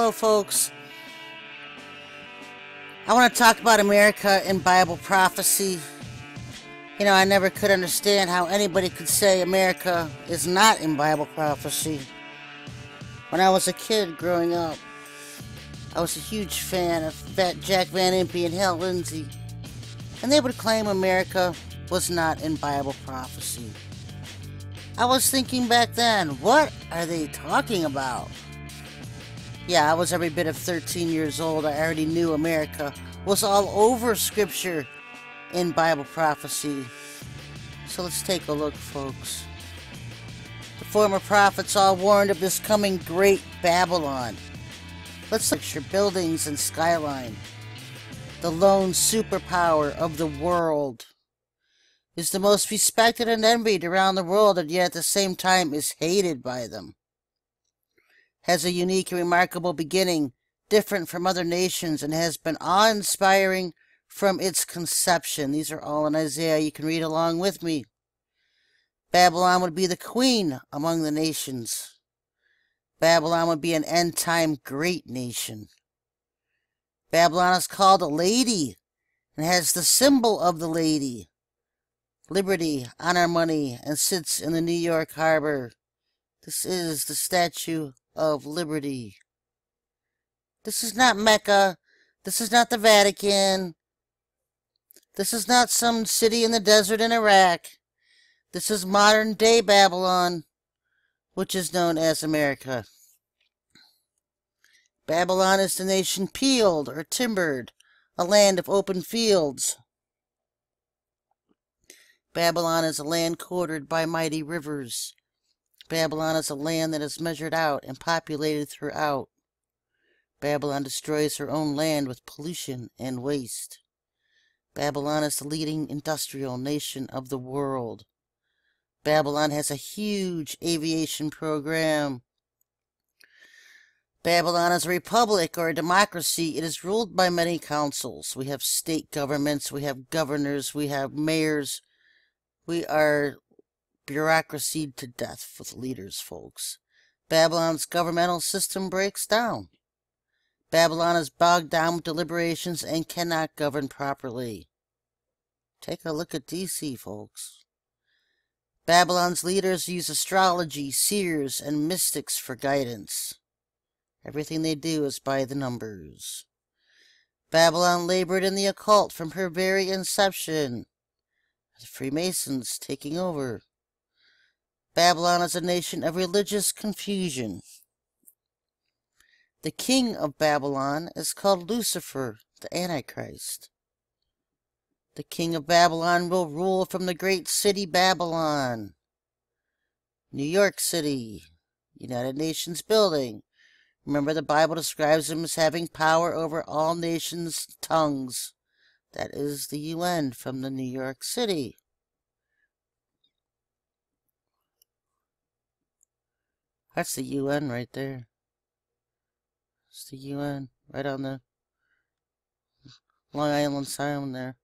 So, folks, I want to talk about America in Bible prophecy. You know, I never could understand how anybody could say America is not in Bible prophecy. When I was a kid growing up, I was a huge fan of Jack Van Impe and Hal Lindsey, and they would claim America was not in Bible prophecy. I was thinking back then, what are they talking about? Yeah, I was every bit of 13 years old. I already knew America was all over Scripture in Bible prophecy. So let's take a look, folks. The former prophets all warned of this coming great Babylon. Let's picture buildings and skyline. The lone superpower of the world is the most respected and envied around the world, and yet at the same time is hated by them. Has a unique and remarkable beginning, different from other nations, and has been awe-inspiring from its conception. These are all in Isaiah. You can read along with me. Babylon would be the queen among the nations. Babylon would be an end-time great nation. Babylon is called a lady and has the symbol of the lady, liberty, on our money, and sits in the New York harbor. This is the Statue of Liberty. This is not Mecca. This is not the Vatican. This is not some city in the desert in Iraq. This is modern-day Babylon, which is known as America. Babylon is the nation peeled or timbered, a land of open fields. Babylon is a land quartered by mighty rivers. Babylon is a land that is measured out and populated throughout. Babylon destroys her own land with pollution and waste. Babylon is the leading industrial nation of the world. Babylon has a huge aviation program. Babylon is a republic or a democracy. It is ruled by many councils. We have state governments, we have governors, we have mayors. We are bureaucracy to death with leaders, folks. Babylon's governmental system breaks down. Babylon is bogged down with deliberations and cannot govern properly. Take a look at DC, folks. Babylon's leaders use astrology, seers, and mystics for guidance. Everything they do is by the numbers. Babylon labored in the occult from her very inception. The Freemasons taking over. Babylon is a nation of religious confusion. The king of Babylon is called Lucifer, the Antichrist. The king of Babylon will rule from the great city Babylon. New York City, United Nations building. Remember, the Bible describes him as having power over all nations' tongues. That is the UN from the New York City. That's the UN right there. It's the UN right on the Long Island Sound there.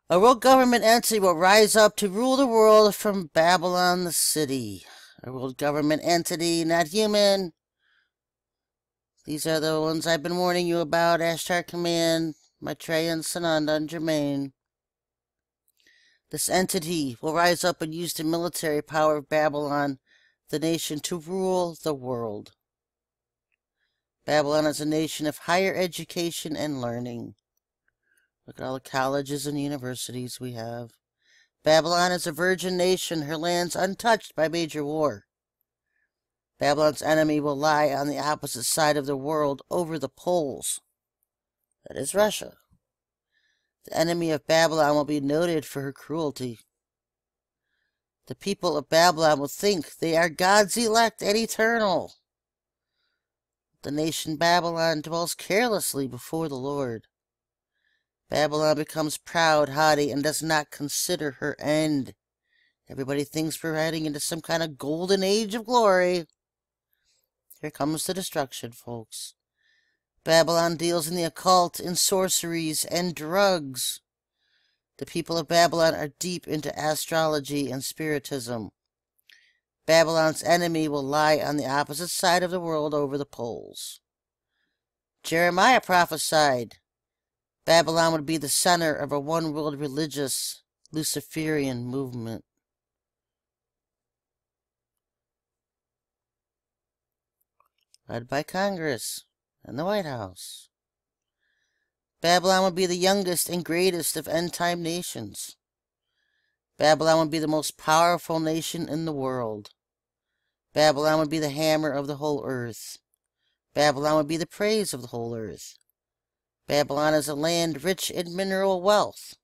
A world government entity will rise up to rule the world from Babylon the city. A world government entity, not human. These are the ones I've been warning you about. Ashtar Command, Maitreya and Sananda and Germain. This entity will rise up and use the military power of Babylon, the nation, to rule the world. Babylon is a nation of higher education and learning. Look at all the colleges and universities we have. Babylon is a virgin nation, her lands untouched by major war. Babylon's enemy will lie on the opposite side of the world over the poles. That is Russia. The enemy of Babylon will be noted for her cruelty. The people of Babylon will think they are God's elect and eternal. The nation Babylon dwells carelessly before the Lord. Babylon becomes proud, haughty, and does not consider her end. Everybody thinks we're heading into some kind of golden age of glory. Here comes the destruction, folks. Babylon deals in the occult, in sorceries, and drugs. The people of Babylon are deep into astrology and spiritism. Babylon's enemy will lie on the opposite side of the world over the poles. Jeremiah prophesied Babylon would be the center of a one-world religious Luciferian movement. Led by Congress and the White House. Babylon would be the youngest and greatest of end-time nations. Babylon would be the most powerful nation in the world. Babylon would be the hammer of the whole earth. Babylon would be the praise of the whole earth. Babylon is a land rich in mineral wealth.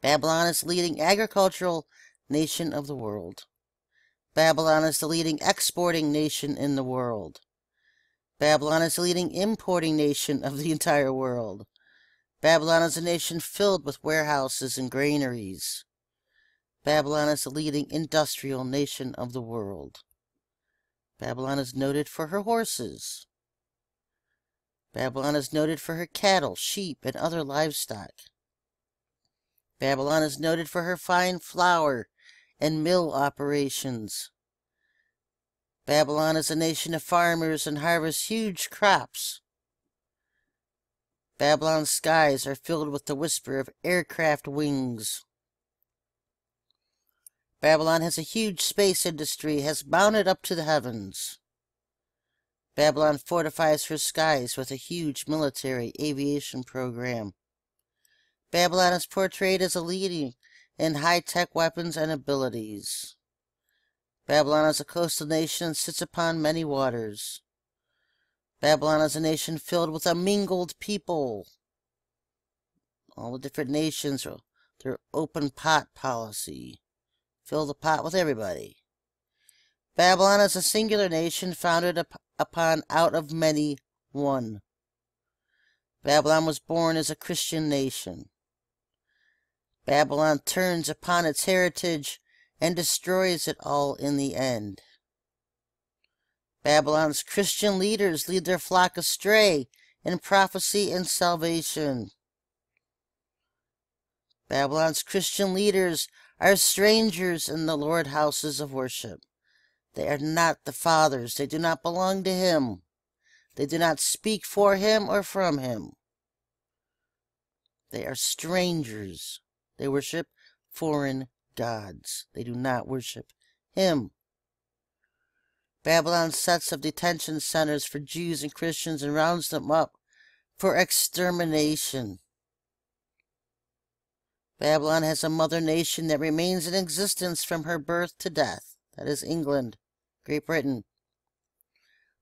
Babylon is the leading agricultural nation of the world. Babylon is the leading exporting nation in the world. Babylon is the leading importing nation of the entire world. Babylon is a nation filled with warehouses and granaries. Babylon is the leading industrial nation of the world. Babylon is noted for her horses. Babylon is noted for her cattle, sheep, and other livestock. Babylon is noted for her fine flour and mill operations. Babylon is a nation of farmers and harvests huge crops. Babylon's skies are filled with the whisper of aircraft wings. Babylon has a huge space industry, has mounted up to the heavens. Babylon fortifies her skies with a huge military aviation program. Babylon is portrayed as a leading in high-tech weapons and abilities. Babylon is a coastal nation and sits upon many waters. Babylon is a nation filled with a mingled people. All the different nations, their open pot policy. Fill the pot with everybody. Babylon is a singular nation founded upon out of many one. Babylon was born as a Christian nation. Babylon turns upon its heritage and destroys it all in the end. Babylon's Christian leaders lead their flock astray in prophecy and salvation. Babylon's Christian leaders are strangers in the Lord houses of worship. They are not the Father's. They do not belong to Him. They do not speak for Him or from Him. They are strangers. They worship foreign gods. They do not worship Him. Babylon sets up detention centers for Jews and Christians and rounds them up for extermination. Babylon has a mother nation that remains in existence from her birth to death. That is England, Great Britain.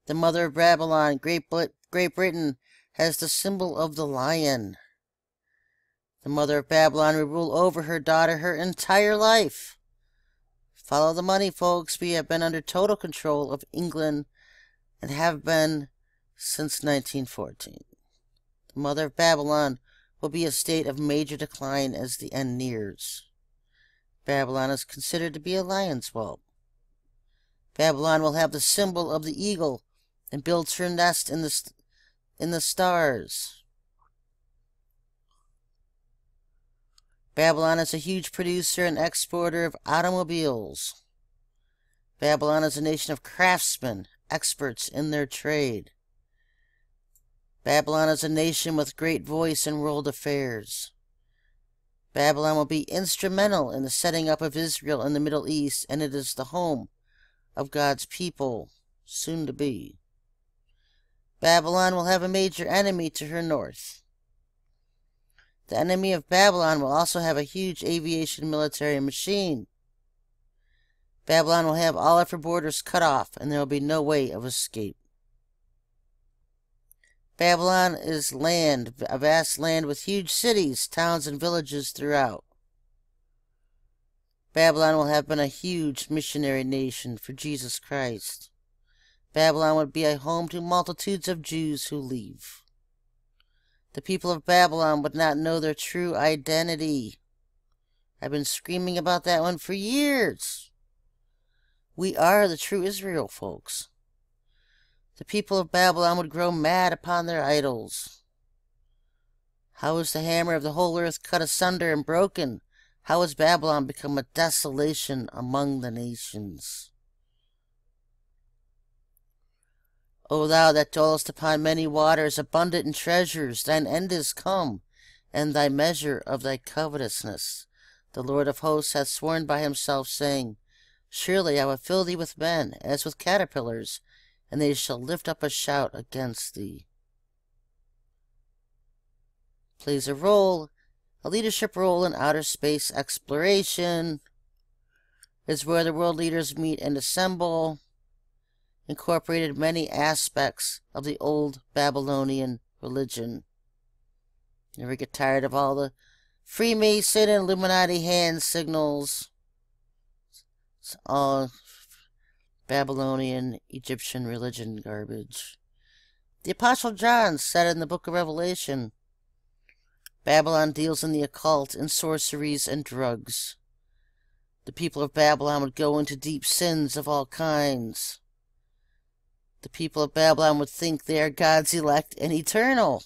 The mother of Babylon, Great Britain, has the symbol of the lion. The mother of Babylon will rule over her daughter her entire life. Follow the money, folks. We have been under total control of England and have been since 1914. The mother of Babylon will be a state of major decline as the end nears. Babylon is considered to be a lion's whelp. Babylon will have the symbol of the eagle and builds her nest in the stars. Babylon is a huge producer and exporter of automobiles. Babylon is a nation of craftsmen, experts in their trade. Babylon is a nation with great voice in world affairs. Babylon will be instrumental in the setting up of Israel in the Middle East, and it is the home of God's people, soon to be. Babylon will have a major enemy to her north. The enemy of Babylon will also have a huge aviation military machine. Babylon will have all of her borders cut off, and there will be no way of escape. Babylon is land, a vast land with huge cities, towns, and villages throughout. Babylon will have been a huge missionary nation for Jesus Christ. Babylon would be a home to multitudes of Jews who leave. The people of Babylon would not know their true identity. I've been screaming about that one for years. We are the true Israel, folks. The people of Babylon would grow mad upon their idols. How is the hammer of the whole earth cut asunder and broken? How has Babylon become a desolation among the nations? O thou that dwellest upon many waters, abundant in treasures, thine end is come, and thy measure of thy covetousness. The Lord of hosts hath sworn by himself, saying, Surely I will fill thee with men, as with caterpillars, and they shall lift up a shout against thee. Plays a leadership role in outer space exploration. Is where the world leaders meet and assemble. Incorporated many aspects of the old Babylonian religion. You ever get tired of all the Freemason and Illuminati hand signals? It's all Babylonian, Egyptian religion garbage. The Apostle John said in the book of Revelation, Babylon deals in the occult, in sorceries and drugs. The people of Babylon would go into deep sins of all kinds. The people of Babylon would think they are God's elect and eternal.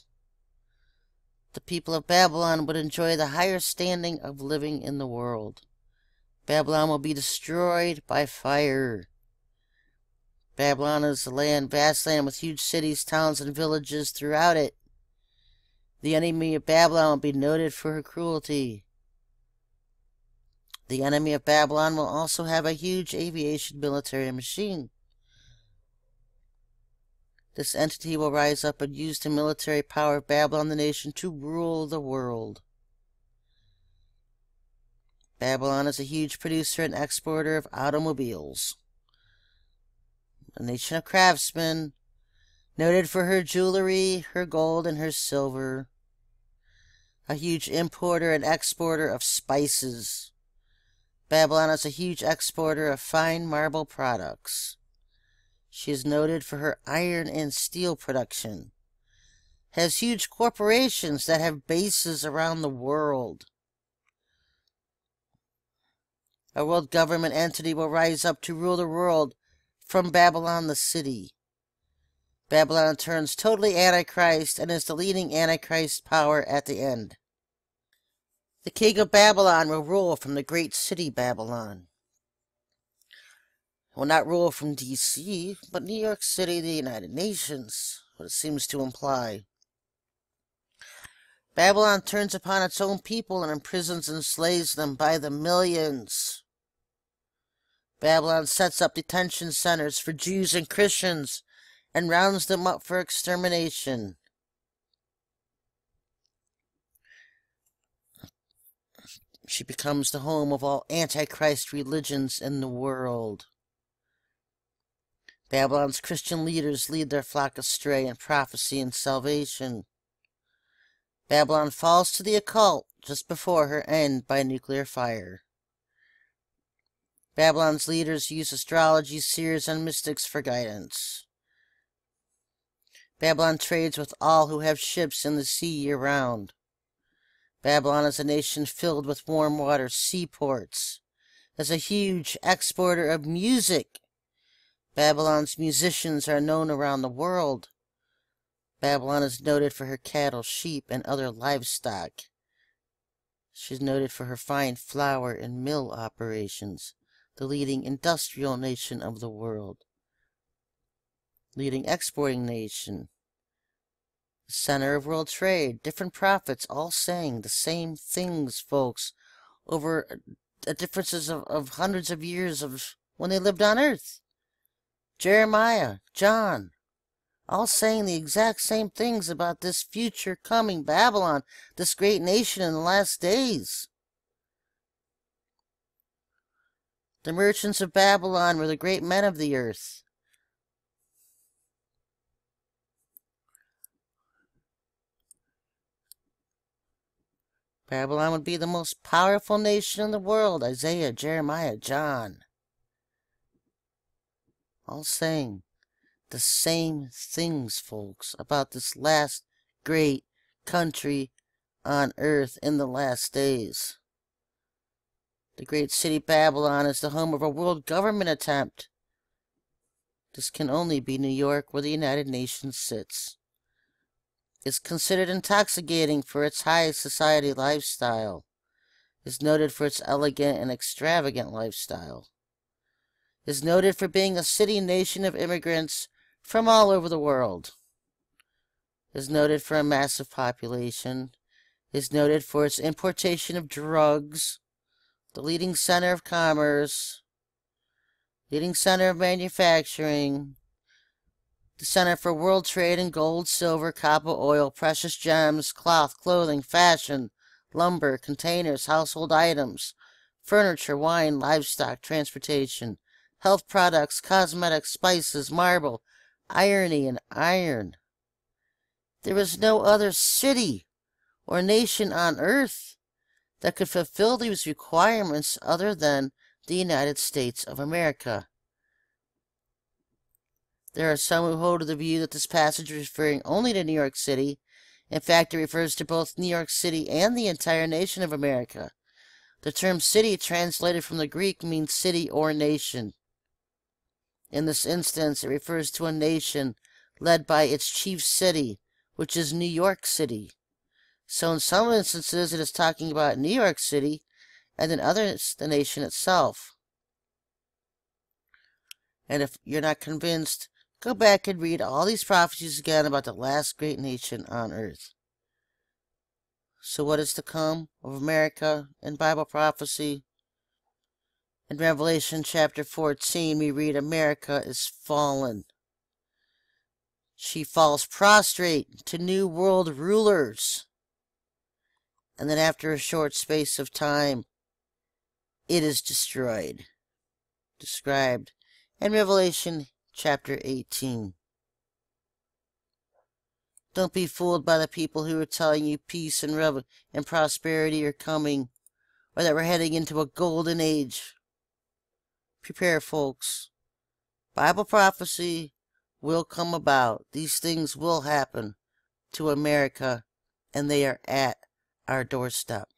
The people of Babylon would enjoy the higher standing of living in the world. Babylon will be destroyed by fire. Babylon is a vast land with huge cities, towns, and villages throughout it. The enemy of Babylon will be noted for her cruelty. The enemy of Babylon will also have a huge aviation military machine. This entity will rise up and use the military power of Babylon the nation to rule the world. Babylon is a huge producer and exporter of automobiles. A nation of craftsmen, noted for her jewelry, her gold, and her silver. A huge importer and exporter of spices. Babylon is a huge exporter of fine marble products. She is noted for her iron and steel production. Has huge corporations that have bases around the world. A world government entity will rise up to rule the world from Babylon the city. Babylon turns totally Antichrist and is the leading Antichrist power at the end. The king of Babylon will rule from the great city Babylon. Will not rule from D.C., but New York City, the United Nations, what it seems to imply. Babylon turns upon its own people and imprisons and slays them by the millions. Babylon sets up detention centers for Jews and Christians and rounds them up for extermination. She becomes the home of all Antichrist religions in the world. Babylon's Christian leaders lead their flock astray in prophecy and salvation. Babylon falls to the occult just before her end by nuclear fire. Babylon's leaders use astrology, seers, and mystics for guidance. Babylon trades with all who have ships in the sea year-round. Babylon is a nation filled with warm water seaports. As a huge exporter of music. Babylon's musicians are known around the world. Babylon is noted for her cattle, sheep, and other livestock. She's noted for her fine flour and mill operations, the leading industrial nation of the world, leading exporting nation, the center of world trade, different prophets all saying the same things, folks, over differences of hundreds of years of when they lived on earth. Jeremiah, John, all saying the exact same things about this future coming Babylon, this great nation in the last days. The merchants of Babylon were the great men of the earth. Babylon would be the most powerful nation in the world. Isaiah, Jeremiah, John. All saying the same things, folks, about this last great country on earth in the last days. The great city Babylon is the home of a world government attempt. This can only be New York, where the United Nations sits. It's considered intoxicating for its high society lifestyle. It's noted for its elegant and extravagant lifestyle. Is noted for being a city nation of immigrants from all over the world. Is noted for a massive population, is noted for its importation of drugs, the leading center of commerce, leading center of manufacturing, the center for world trade in gold, silver, copper, oil, precious gems, cloth, clothing, fashion, lumber, containers, household items, furniture, wine, livestock, transportation, health products, cosmetics, spices, marble, irony, and iron. There is no other city or nation on earth that could fulfill these requirements other than the United States of America. There are some who hold to the view that this passage is referring only to New York City. In fact, it refers to both New York City and the entire nation of America. The term city, translated from the Greek, means city or nation. In this instance, it refers to a nation led by its chief city, which is New York City. So in some instances, it is talking about New York City, and in others, the nation itself. And if you're not convinced, go back and read all these prophecies again about the last great nation on earth. So what is to come of America in Bible prophecy? In Revelation chapter 14, we read, America is fallen. She falls prostrate to new world rulers. And then after a short space of time, it is destroyed. Described in Revelation chapter 18. Don't be fooled by the people who are telling you peace and prosperity are coming, or that we're heading into a golden age. Prepare, folks. Bible prophecy will come about. These things will happen to America, and they are at our doorstep.